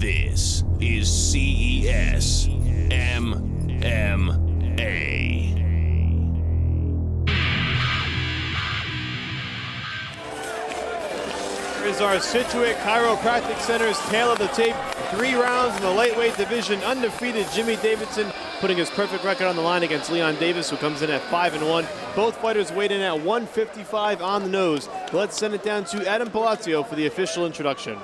This is CES MMA. Here is our Situate Chiropractic Center's tail of the tape. 3 rounds in the lightweight division. Undefeated Jimmy Davidson putting his perfect record on the line against Leon Davis, who comes in at 5-1. Both fighters weighed in at 155 on the nose. Let's send it down to Adam Palazzo for the official introduction.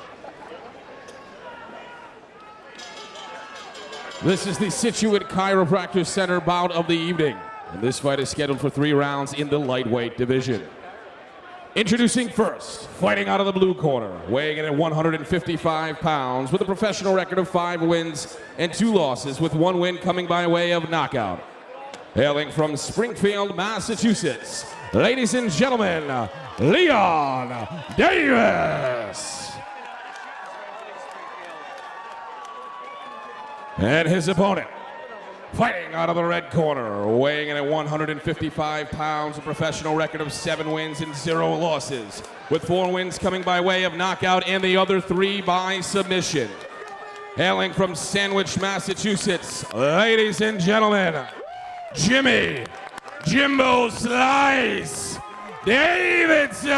This is the Situate Chiropractic Center bout of the evening. And this fight is scheduled for 3 rounds in the lightweight division. Introducing first, fighting out of the blue corner, weighing in at 155 pounds with a professional record of 5 wins and 2 losses, with 1 win coming by way of knockout. Hailing from Springfield, Massachusetts, ladies and gentlemen, Leon Davis. And his opponent, fighting out of the red corner, weighing in at 155 pounds, a professional record of 7 wins and 0 losses, with 4 wins coming by way of knockout and the other 3 by submission. Hailing from Sandwich, Massachusetts, ladies and gentlemen, Jimmy Jimbo Slice Davidson.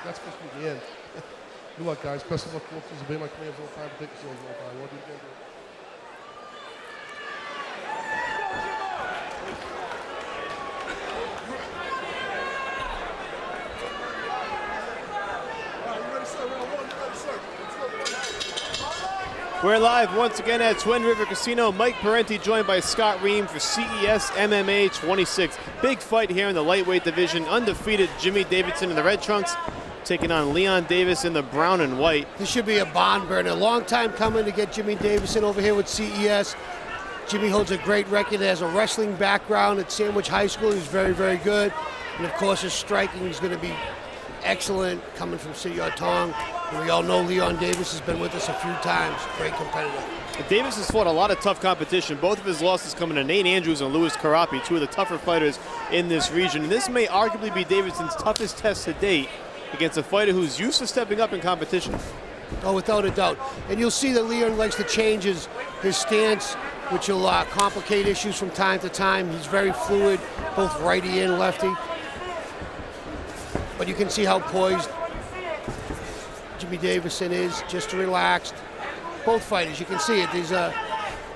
That's supposed to be the end. Good luck, guys. Best of luck. These will be my commands all the time. Take this all the time. What do you think? We're live once again at Twin River Casino. Mike Parenti joined by Scott Ream for CES MMA 26. Big fight here in the lightweight division. Undefeated Jimmy Davidson in the red trunks, taking on Leon Davis in the brown and white. This should be a barn burner. Long time coming to get Jimmy Davidson over here with CES. Jimmy holds a great record, has a wrestling background at Sandwich High School. He's very, very good. And of course his striking is going to be excellent, coming from City of Tong. And we all know Leon Davis has been with us a few times. Great competitor. Davis has fought a lot of tough competition. Both of his losses coming to Nate Andrews and Louis Karapi, 2 of the tougher fighters in this region. And this may arguably be Davidson's toughest test to date against a fighter who's used to stepping up in competition. Oh, without a doubt. And you'll see that Leon likes to change his stance, which will complicate issues from time to time. He's very fluid, both righty and lefty. But you can see how poised Jimmy Davidson is, just relaxed. Both fighters, you can see it. These are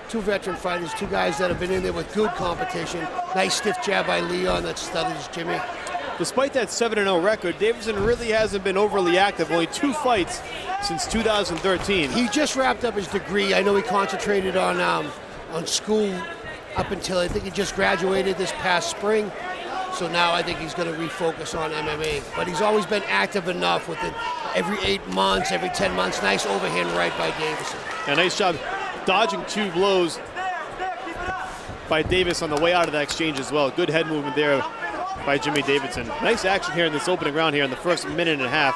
2 veteran fighters, 2 guys that have been in there with good competition. Nice stiff jab by Leon that stutters Jimmy. Despite that 7-0 record, Davidson really hasn't been overly active. Only 2 fights since 2013. He just wrapped up his degree. I know he concentrated on school up until I think he just graduated this past spring. So now I think he's going to refocus on MMA. But he's always been active enough with it. Every 8 months, every 10 months, nice overhand right by Davison. A nice job dodging 2 blows by Davis on the way out of that exchange as well. Good head movement there by Jimmy Davidson. Nice action here in this opening round here in the first minute and a half.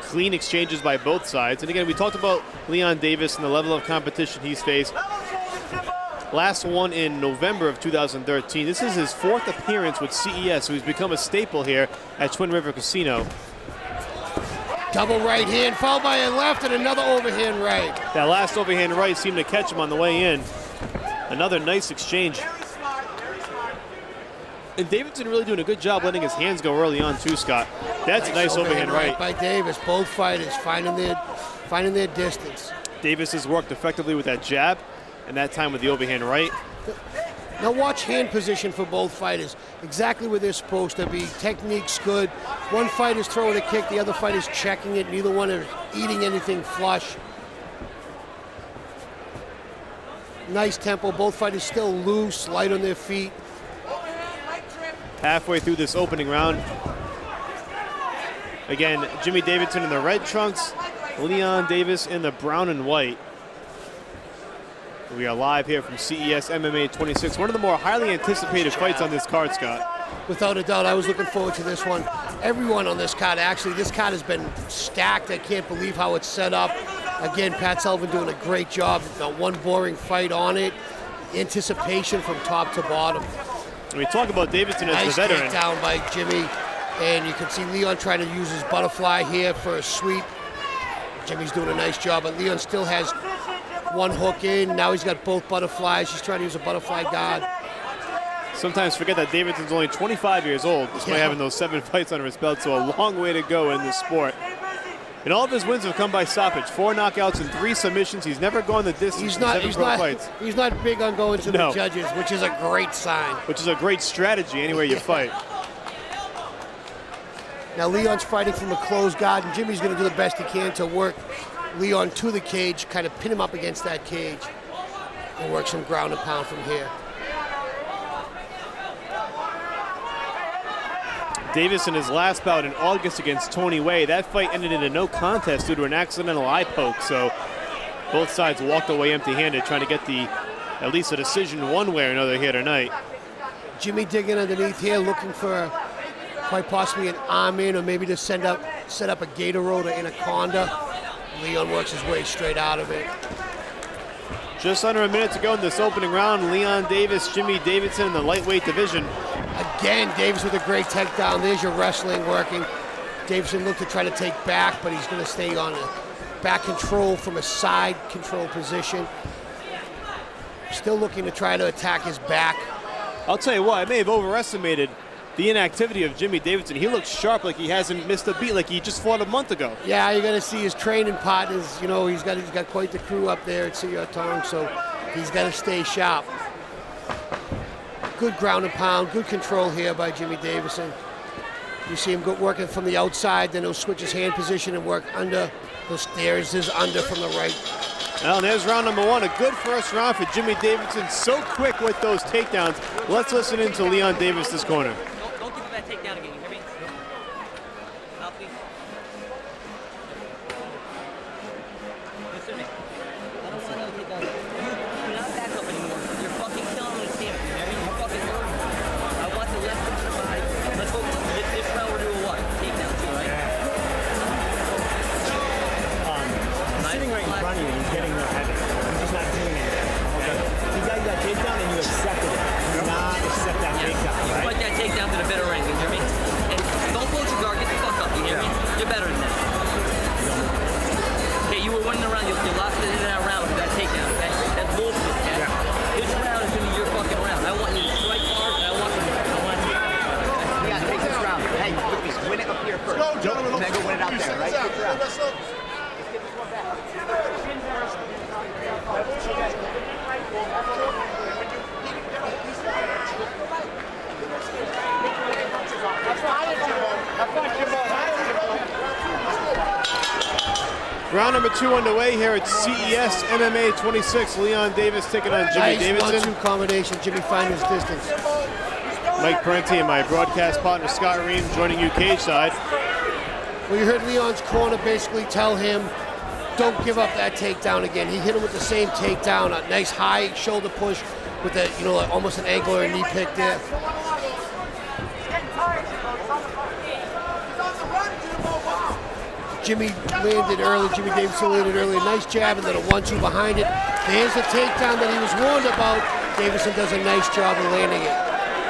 Clean exchanges by both sides. And again, we talked about Leon Davis and the level of competition he's faced. Last one in November of 2013. This is his 4th appearance with CES, so he's become a staple here at Twin River Casino. Double right hand, followed by a left and another overhand right. That last overhand right seemed to catch him on the way in. Another nice exchange. And Davidson really doing a good job letting his hands go early on too, Scott. That's a nice overhand right by Davis. Both fighters finding their distance. Davis has worked effectively with that jab, and that time with the overhand right. Now watch hand position for both fighters. Exactly where they're supposed to be. Technique's good. One fighter's throwing a kick, the other fighter's checking it. Neither one is eating anything flush. Nice tempo. Both fighters still loose, light on their feet. Halfway through this opening round. Again, Jimmy Davidson in the red trunks, Leon Davis in the brown and white. We are live here from CES MMA 26, one of the more highly anticipated fights on this card, Scott. Without a doubt, I was looking forward to this one. Everyone on this card, actually, this card has been stacked. I can't believe how it's set up. Again, Pat Sullivan doing a great job. Not one boring fight on it. anticipation from top to bottom. We talk about Davidson as Nice the veteran. takedown by Jimmy. And you can see Leon trying to use his butterfly here for a sweep. Jimmy's doing a nice job, but Leon still has one hook in. Now he's got both butterflies. He's trying to use a butterfly guard. Sometimes forget that Davidson's only 25 years old, despite having those 7 fights under his belt, so a long way to go in this sport. And all of his wins have come by stoppage. 4 knockouts and 3 submissions. He's never gone the distance. He's not big on going to the judges, which is a great sign. Which is a great strategy anywhere you fight. Now Leon's fighting from a closed guard, and Jimmy's going to do the best he can to work Leon to the cage, kind of pin him up against that cage, and work some ground and pound from here. Davis in his last bout in August against Tony Way. That fight ended in a no contest due to an accidental eye poke, so both sides walked away empty-handed, trying to get at least a decision one way or another here tonight. Jimmy digging underneath here, looking for quite possibly an arm in, or maybe to set up a gator roll or anaconda. Leon works his way straight out of it. Just under a minute to go in this opening round. Leon Davis, Jimmy Davidson in the lightweight division. Again, Davis with a great takedown. There's your wrestling working. Davidson looked to try to take back, but he's going to stay on a back control from a side control position. Still looking to try to attack his back. I'll tell you what, I may have overestimated the inactivity of Jimmy Davidson. He looks sharp, like he hasn't missed a beat, like he just fought a month ago. Yeah, you're going to see his training partners. You know, he's got quite the crew up there at Tong, so he's got to stay sharp. Good ground and pound, good control here by Jimmy Davidson. You see him working from the outside, then he'll switch his hand position and work under. There's his under from the right. Well, and there's round number 1. A good first round for Jimmy Davidson. So quick with those takedowns. Let's listen into Leon Davis this corner. Don't give me that takedown again, you hear me? Now, please. Listen to me. I don't want another takedown. You're not back up anymore. You're fucking killing me, Sam. You hear me? You're fucking hurting me. I want the left to survive. Let's go. This round we're doing what? Takedowns, all right? Sitting right in front of you, he's getting no heavy. I'm just not doing anything. Okay. You got that takedown and you accepted it. Do not accept that takedown, You right? fight that takedown to the bitter end, you hear me? And don't close your guard. Get the fuck up, you hear me? You're better than that. Okay, you were winning the round. You lost it in that round with that takedown, okay? That's bullshit, okay? This round is going to be your fucking round. I want you to strike hard, and I want you to... Yeah, take this round. Hey, look, just win it up here first. Go, gentlemen. And then go win it out there, right? Take the round. Round number 2 underway here at CES MMA 26. Leon Davis taking on Jimmy Davidson. Nice 1-2 combination. Jimmy finding his distance. Mike Parenti and my broadcast partner Scott Ream joining you cage side. Well, you heard Leon's corner basically tell him, don't give up that takedown again. He hit him with the same takedown, a nice high shoulder push with a, like almost an ankle or a knee pick there. Jimmy landed early. Jimmy Davidson landed early. A nice jab and then a 1-2 behind it. There's the takedown that he was warned about. Davidson does a nice job of landing it.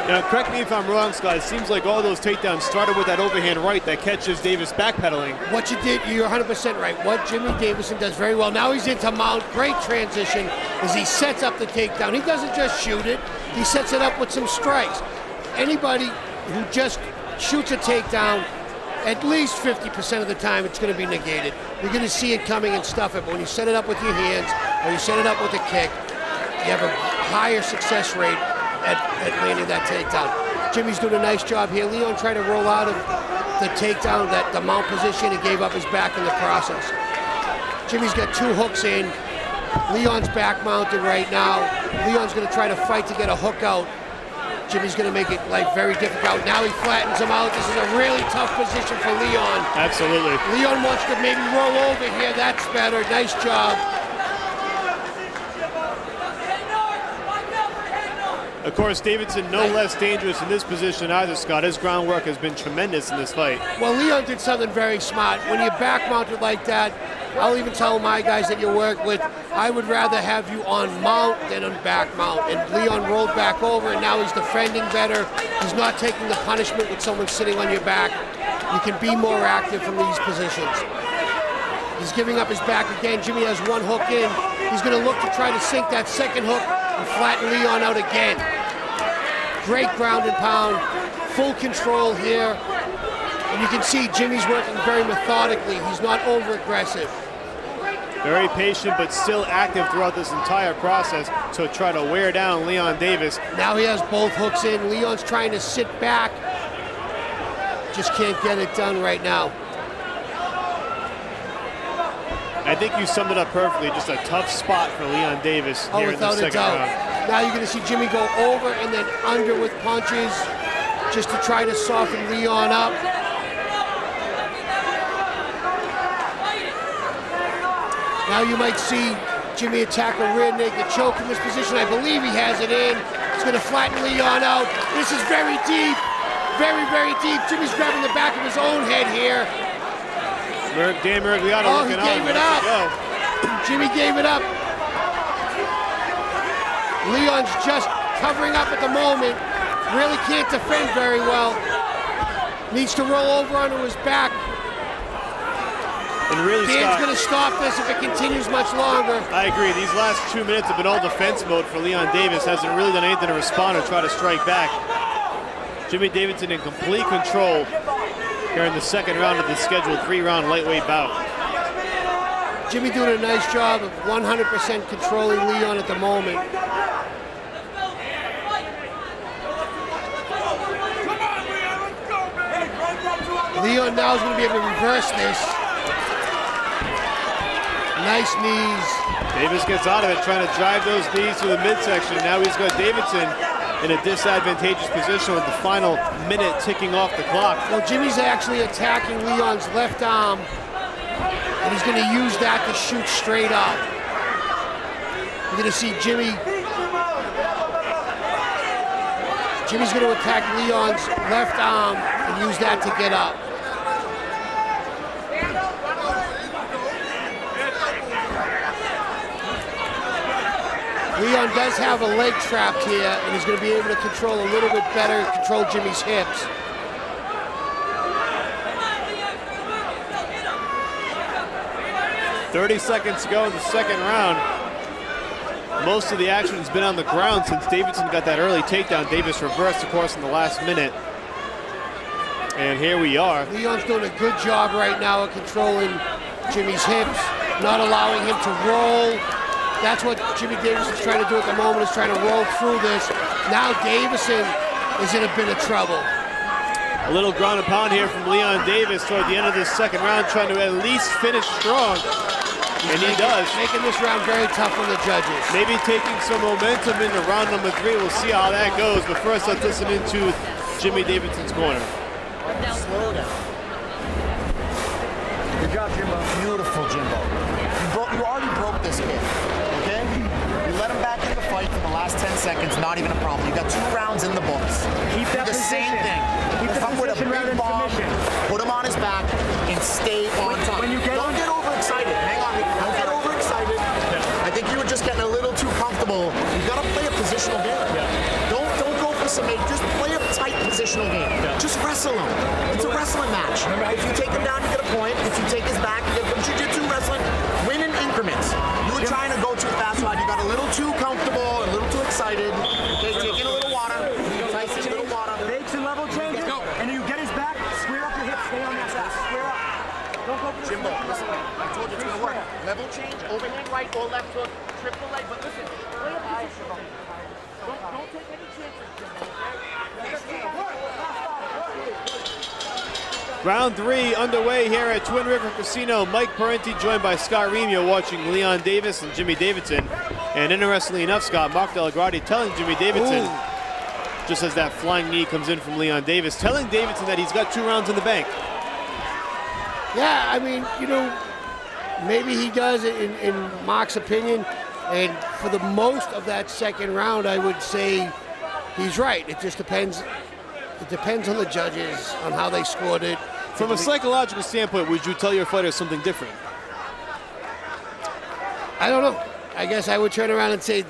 Now, correct me if I'm wrong, Scott. It seems like all those takedowns started with that overhand right that catches Davis backpedaling. What you did, you're 100% right. What Jimmy Davidson does very well. Now he's into mount. Great transition as he sets up the takedown. He doesn't just shoot it. He sets it up with some strikes. Anybody who just shoots a takedown, at least 50% of the time it's going to be negated. You're going to see it coming and stuff it, but when you set it up with your hands or you set it up with a kick, you have a higher success rate at landing that takedown. Jimmy's doing a nice job here. Leon tried to roll out of the takedown, the mount position, and gave up his back in the process. Jimmy's got 2 hooks in. Leon's back mounted right now. Leon's going to try to fight to get a hook out. Jimmy's going to make it life very difficult. Now he flattens him out. This is a really tough position for Leon. Absolutely. Leon wants to maybe roll over here. That's better. Nice job. Of course, Davidson no less dangerous in this position either, Scott. His groundwork has been tremendous in this fight. Well, Leon did something very smart. When you're back mounted like that, I'll even tell my guys that you work with, I would rather have you on mount than on back mount. And Leon rolled back over, and now he's defending better. He's not taking the punishment with someone sitting on your back. You can be more active from these positions. He's giving up his back again. Jimmy has one hook in. He's going to look to try to sink that second hook and flatten Leon out again. Great ground and pound, full control here. And you can see Jimmy's working very methodically. He's not over-aggressive. Very patient, but still active throughout this entire process to try to wear down Leon Davis. Now he has both hooks in. Leon's trying to sit back. Just can't get it done right now. I think you summed it up perfectly. Just a tough spot for Leon Davis here in the second round. Now you're going to see Jimmy go over and then under with punches just to try to soften Leon up. Now you might see Jimmy attack a rear naked choke in this position. I believe he has it in. He's going to flatten Leon out. This is very deep. Very, very deep. Jimmy's grabbing the back of his own head here. Dan Miragliano looking on. He gave it up. Jimmy gave it up. Leon's just covering up at the moment. Really can't defend very well. Needs to roll over onto his back. And really, Dan's going to stop this if it continues much longer. I agree. These last 2 minutes have been all defense mode for Leon Davis. Hasn't really done anything to respond or try to strike back. Jimmy Davidson in complete control here in the second round of the scheduled 3-round lightweight bout. Jimmy doing a nice job of 100% controlling Leon at the moment. Leon now is going to be able to reverse this. Nice knees. Davis gets out of it, trying to drive those knees to the midsection. Now he's got Davidson in a disadvantageous position with the final minute ticking off the clock. Well, Jimmy's actually attacking Leon's left arm, and he's going to use that to shoot straight up. You're going to see Jimmy's going to attack Leon's left arm and use that to get up. Leon does have a leg trapped here, and he's going to be able to control a little bit better, control Jimmy's hips. "30 seconds to go in the second round. Most of the action has been on the ground since Davidson got that early takedown. Davis reversed, of course, in the last minute. And here we are. Leon's doing a good job right now of controlling Jimmy's hips, not allowing him to roll. That's what Jimmy Davison's trying to do at the moment, is trying to roll through this. Now Davison is in a bit of trouble. A little ground and pound here from Leon Davis toward the end of this second round, trying to at least finish strong. And he does. Making this round very tough on the judges. Maybe taking some momentum into round number 3. We'll see how that goes. But first, let's listen into Jimmy Davidson's corner. Slow down. Good job, Jimbo. Beautiful, Jimbo. You already broke this kid, okay? You let him back in the fight for the last 10 seconds, not even a problem. You got 2 rounds in the books. Keep that the position. Same thing. Keep the Come with a position rather big than bomb, submission. put him on his back, and stay on top. When you get Don't get overexcited. Hang on. Don't get overexcited. I think you were just getting a little too comfortable. You got to play a positional game. Don't go for some. Just play a tight positional game. Just wrestle him. It's a wrestling match. If you take him down, you get a point. If you take his back, you get a jiu-jitsu wrestling. Win in increments. You were trying to go too fast, Rod. You got a little too comfortable, a little too excited. Okay, taking a little water. Tyson, a little water. Fakes and level changes. And then you get his back, square up your hips, stay on that side. Square up. Don't go for the Jimbo, listen, I told you it's going to work. Level change, overhand right or left hook, triple leg, but listen, play a position. Don't take any chances, Jimbo, okay? Round 3 underway here at Twin River Casino. Mike Parenti joined by Scott Remio watching Leon Davis and Jimmy Davidson. And interestingly enough, Scott, Mark Delagrati telling Jimmy Davidson, just as that flying knee comes in from Leon Davis, telling Davidson that he's got 2 rounds in the bank. Yeah, I mean, you know, maybe he does in Mark's opinion. And for the most of that second round, I would say he's right. It just depends. It depends on the judges, on how they scored it. From a psychological standpoint, would you tell your fighter something different? I don't know. I guess I would turn around and say,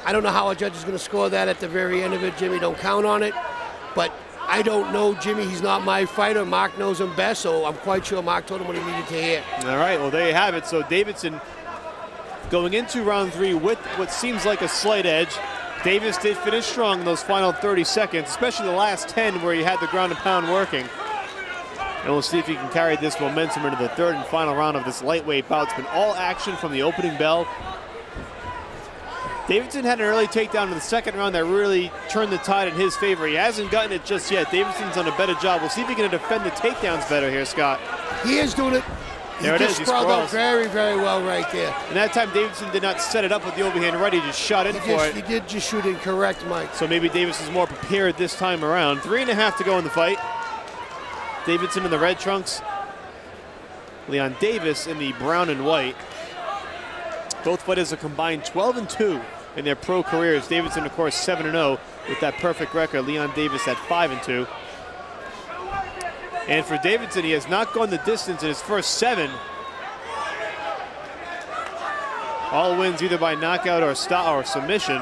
I don't know how a judge is going to score that at the very end of it, Jimmy. Don't count on it. But I don't know Jimmy. He's not my fighter. Mark knows him best, so I'm quite sure Mark told him what he needed to hear. All right, well, there you have it. So Davidson going into round 3 with what seems like a slight edge. Davis did finish strong in those final 30 seconds, especially the last 10 where he had the ground and pound working. And we'll see if he can carry this momentum into the 3rd and final round of this lightweight bout. It's been all action from the opening bell. Davidson had an early takedown in the 2nd round that really turned the tide in his favor. He hasn't gotten it just yet. Davidson's done a better job. We'll see if he can defend the takedowns better here, Scott. He is doing it. There it is. He sprawled out sprawls. very, very well right there. And that time, Davidson did not set it up with the overhand right. He just shot in for it. He did just shoot incorrect, Mike. So maybe Davis is more prepared this time around. 3.5 to go in the fight. Davidson in the red trunks. Leon Davis in the brown and white. Both fighters are combined 12-2 in their pro careers. Davidson, of course, 7-0 with that perfect record. Leon Davis at 5-2. And for Davidson, he has not gone the distance in his first 7. All wins either by knockout or stop or submission.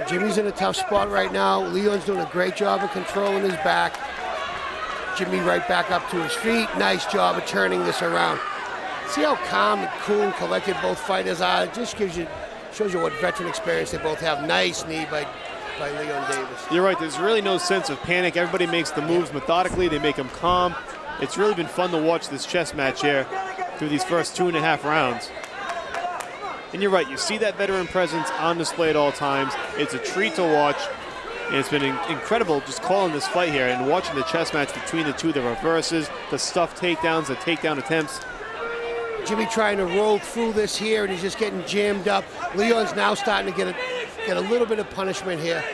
Jimmy's in a tough spot right now. Leon's doing a great job of controlling his back. Jimmy right back up to his feet. Nice job of turning this around. See how calm and cool and collected both fighters are. It just shows you what veteran experience they both have. Nice knee by Leon Davis. You're right, there's really no sense of panic. Everybody makes the moves methodically. They make them calm. It's really been fun to watch this chess match here through these first 2.5 rounds. And you're right, you see that veteran presence on display at all times. It's a treat to watch. And it's been incredible just calling this fight here and watching the chess match between the two, the reverses, the stuffed takedowns, the takedown attempts. Jimmy trying to roll through this here, and he's just getting jammed up. Leon's now starting to get a little bit of punishment here.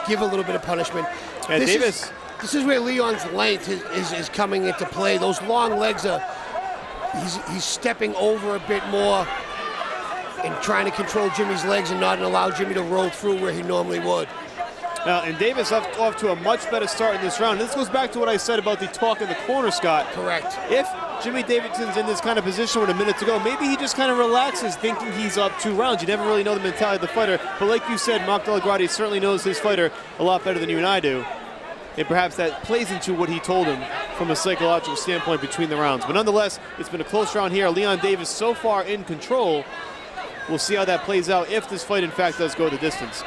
Give a little bit of punishment. Yeah, Davis. This is where Leon's length is coming into play. Those long legs are, he's stepping over a bit more and trying to control Jimmy's legs and not allow Jimmy to roll through where he normally would. And Davis off to a much better start in this round. This goes back to what I said about the talk in the corner, Scott. Correct. If Jimmy Davidson's in this kind of position with a minute to go, maybe he just kind of relaxes thinking he's up 2 rounds. You never really know the mentality of the fighter. But like you said, Mark Delagrati certainly knows his fighter a lot better than you and I do. And perhaps that plays into what he told him from a psychological standpoint between the rounds. But nonetheless, it's been a close round here. Leon Davis so far in control. We'll see how that plays out if this fight, in fact, does go the distance.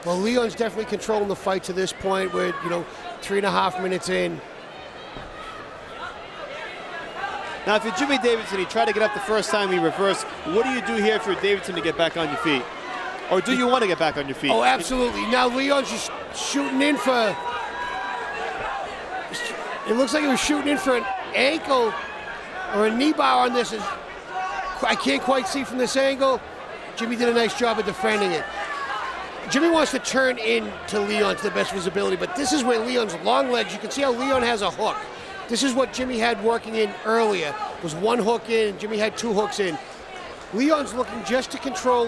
Well, Leon's definitely controlling the fight to this point. We're, 3.5 minutes in. Now, if you're Jimmy Davidson, he tried to get up the first time, he reversed. What do you do here if you're Davidson to get back on your feet? Or do you want to get back on your feet? Oh, absolutely. Now, Leon's just shooting in for... It looks like he was shooting in for an ankle or a knee bar on this. I can't quite see from this angle. Jimmy did a nice job of defending it. Jimmy wants to turn in to Leon to the best visibility, but this is where Leon's long legs, you can see how Leon has a hook. This is what Jimmy had working in earlier, was 1 hook in, Jimmy had 2 hooks in. Leon's looking just to control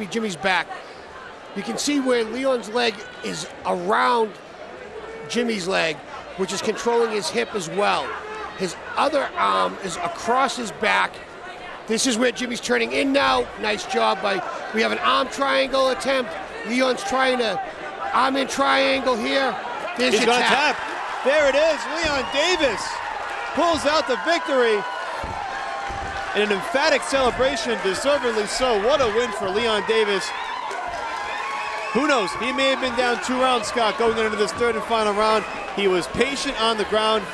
Jimmy's back. You can see where Leon's leg is around Jimmy's leg, which is controlling his hip as well. His other arm is across his back. This is where Jimmy's turning in now. Nice job we have an arm triangle attempt. Leon's trying to arm in triangle here. There's He's your going to tap. There it is. Leon Davis pulls out the victory. And an emphatic celebration, deservedly so. What a win for Leon Davis. Who knows? He may have been down 2 rounds, Scott, going into this 3rd and final round. He was patient on the ground.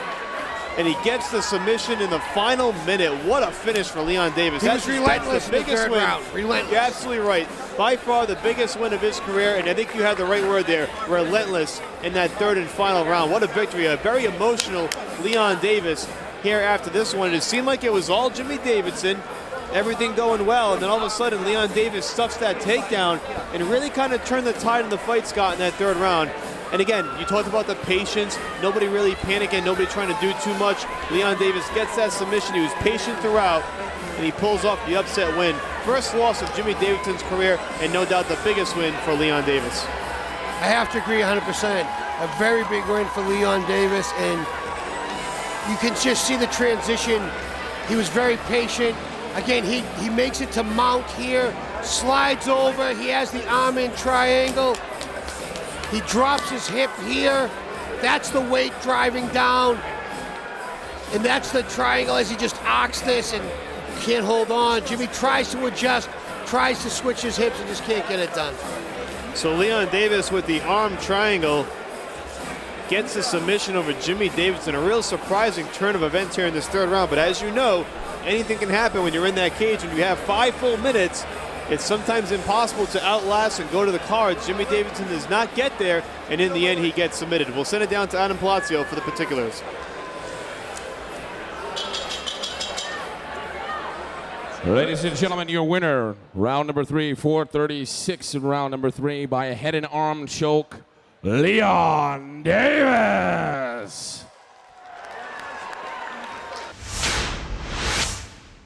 And he gets the submission in the final minute. What a finish for Leon Davis. He was relentless the biggest in the 3rd win. round. Relentless. You're absolutely right. By far the biggest win of his career, and I think you had the right word there, relentless in that 3rd and final round. What a victory. A very emotional Leon Davis here after this one. It seemed like it was all Jimmy Davidson, everything going well, and then all of a sudden Leon Davis stuffs that takedown and really kind of turned the tide in the fight, Scott, in that 3rd round. And again, you talked about the patience, nobody really panicking, nobody trying to do too much. Leon Davis gets that submission, he was patient throughout, and he pulls off the upset win. First loss of Jimmy Davidson's career, and no doubt the biggest win for Leon Davis. I have to agree 100%. A very big win for Leon Davis, and You can just see the transition. He was very patient. Again, he makes it to mount here, slides over. He has the arm in triangle. He drops his hip here. That's the weight driving down. And that's the triangle as he just arcs this and can't hold on. Jimmy tries to adjust, tries to switch his hips and just can't get it done. So Leon Davis with the arm triangle gets the submission over Jimmy Davidson. A real surprising turn of events here in this third round. But as you know, anything can happen when you're in that cage. When you have 5 full minutes, it's sometimes impossible to outlast and go to the cards. Jimmy Davidson does not get there, and in the end, he gets submitted. We'll send it down to Adam Palazzo for the particulars. Ladies and gentlemen, your winner, round number 3, 436 in round number 3 by a head and arm choke, Leon Davis.